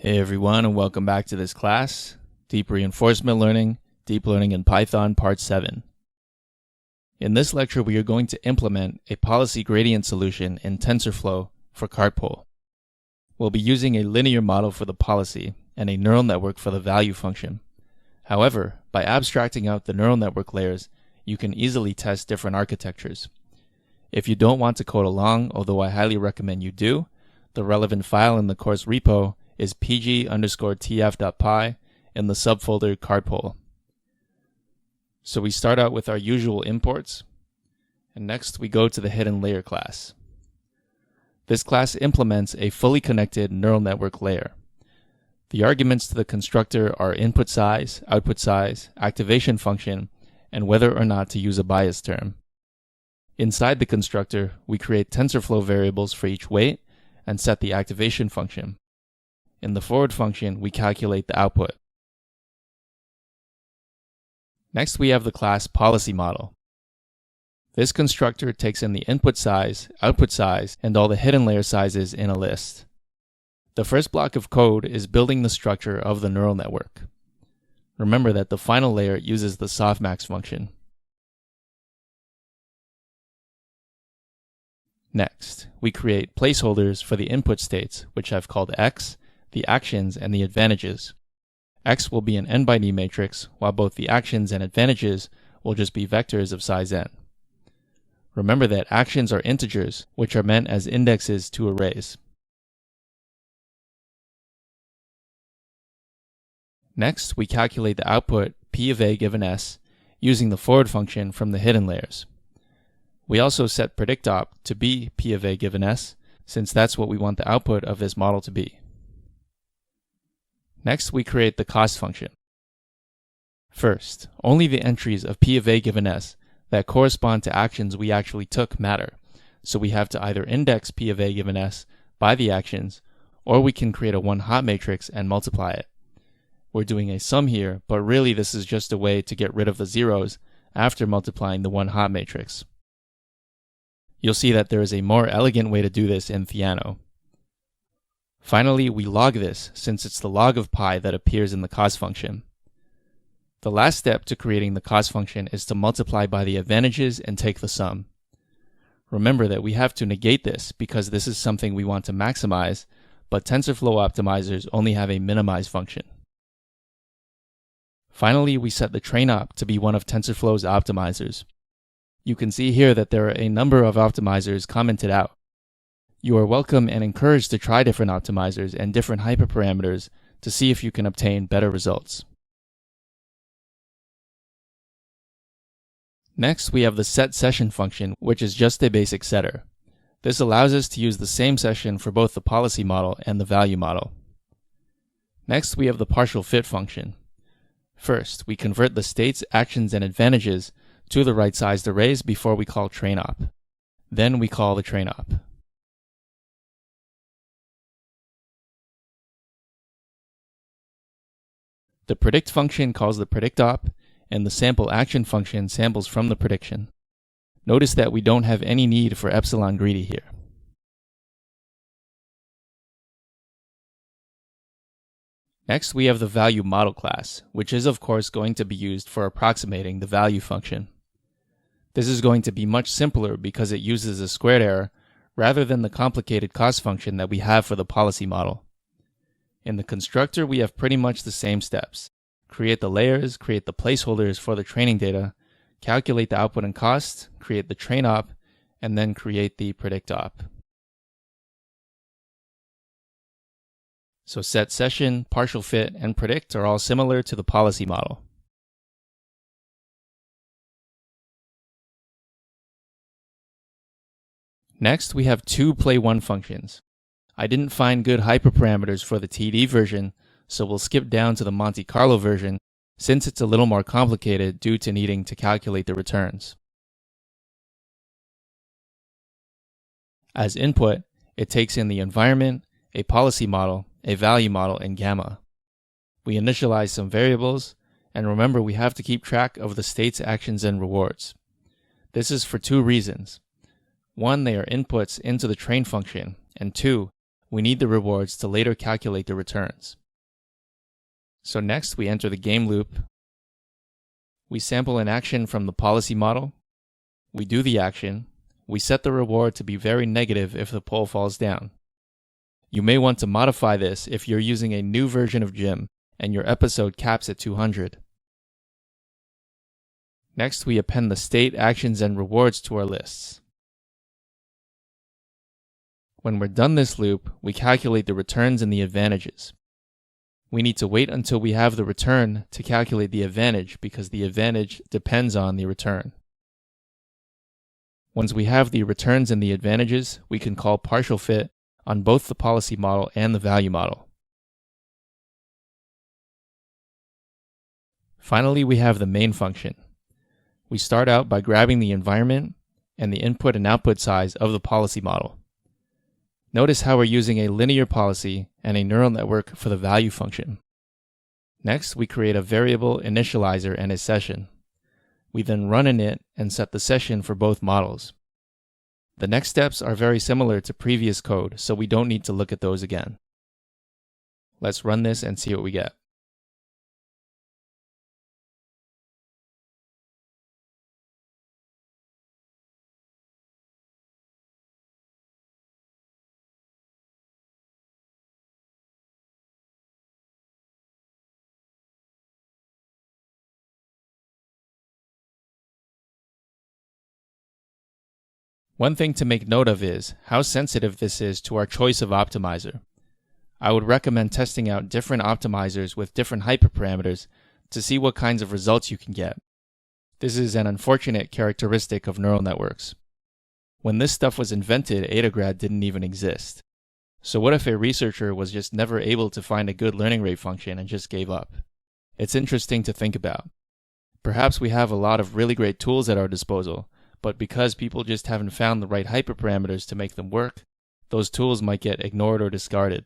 Hey everyone, and welcome back to this class, Deep Reinforcement Learning, Deep Learning in Python, Part 7. In this lecture, we are going to implement a policy gradient solution in TensorFlow for CartPole. We'll be using a linear model for the policy and a neural network for the value function. However, by abstracting out the neural network layers, you can easily test different architectures. If you don't want to code along, although I highly recommend you do, the relevant file in the course repo is pg_tf.py in the subfolder CartPole. So we start out with our usual imports, and next we go to the hidden layer class. This class implements a fully connected neural network layer. The arguments to the constructor are input size, output size, activation function, and whether or not to use a bias term. Inside the constructor, we create TensorFlow variables for each weight and set the activation function. In the forward function, we calculate the output. Next, we have the class policy model. This constructor takes in the input size, output size, and all the hidden layer sizes in a list. The first block of code is building the structure of the neural network. Remember that the final layer uses the softmax function. Next, we create placeholders for the input states, which I've called x, the actions, and the advantages. X will be an n by n matrix, while both the actions and advantages will just be vectors of size n. Remember that actions are integers, which are meant as indexes to arrays. Next, we calculate the output p of a given s using the forward function from the hidden layers. We also set predictOp to be p of a given s, since that's what we want the output of this model to be. Next, we create the cost function. First, only the entries of p of a given s that correspond to actions we actually took matter, so we have to either index p of a given s by the actions, or we can create a one-hot matrix and multiply it. We're doing a sum here, but really this is just a way to get rid of the zeros after multiplying the one-hot matrix. You'll see that there is a more elegant way to do this in Theano. Finally, we log this, since it's the log of pi that appears in the cost function. The last step to creating the cost function is to multiply by the advantages and take the sum. Remember that we have to negate this because this is something we want to maximize, but TensorFlow optimizers only have a minimize function. Finally, we set the train-op to be one of TensorFlow's optimizers. You can see here that there are a number of optimizers commented out. You are welcome and encouraged to try different optimizers and different hyperparameters to see if you can obtain better results. Next, we have the setSession function, which is just a basic setter. This allows us to use the same session for both the policy model and the value model. Next, we have the partial fit function. First, we convert the states, actions, and advantages to the right-sized arrays before we call trainOp. Then we call the trainOp. The predict function calls the predictOp, and the sample action function samples from the prediction. Notice that we don't have any need for epsilon greedy here. Next, we have the value model class, which is of course going to be used for approximating the value function. This is going to be much simpler because it uses a squared error rather than the complicated cost function that we have for the policy model. In the constructor, we have pretty much the same steps. Create the layers, create the placeholders for the training data, calculate the output and cost, create the trainOp, and then create the predictOp. So setSession, partial fit, and predict are all similar to the policy model. Next, we have two play1 functions. I didn't find good hyperparameters for the TD version, so we'll skip down to the Monte Carlo version since it's a little more complicated due to needing to calculate the returns. As input, it takes in the environment, a policy model, a value model, and gamma. We initialize some variables, and remember we have to keep track of the states, actions, and rewards. This is for two reasons. One, they are inputs into the train function, and two, we need the rewards to later calculate the returns. So next, we enter the game loop. We sample an action from the policy model. We do the action. We set the reward to be very negative if the pole falls down. You may want to modify this if you're using a new version of Gym and your episode caps at 200. Next, we append the state, actions, and rewards to our lists. When we're done this loop, we calculate the returns and the advantages. We need to wait until we have the return to calculate the advantage because the advantage depends on the return. Once we have the returns and the advantages, we can call partial fit on both the policy model and the value model. Finally, we have the main function. We start out by grabbing the environment and the input and output size of the policy model. Notice how we're using a linear policy and a neural network for the value function. Next, we create a variable initializer and a session. We then run init and set the session for both models. The next steps are very similar to previous code, so we don't need to look at those again. Let's run this and see what we get. One thing to make note of is how sensitive this is to our choice of optimizer. I would recommend testing out different optimizers with different hyperparameters to see what kinds of results you can get. This is an unfortunate characteristic of neural networks. When this stuff was invented, AdaGrad didn't even exist. So what if a researcher was just never able to find a good learning rate function and just gave up? It's interesting to think about. Perhaps we have a lot of really great tools at our disposal, but because people just haven't found the right hyperparameters to make them work, those tools might get ignored or discarded.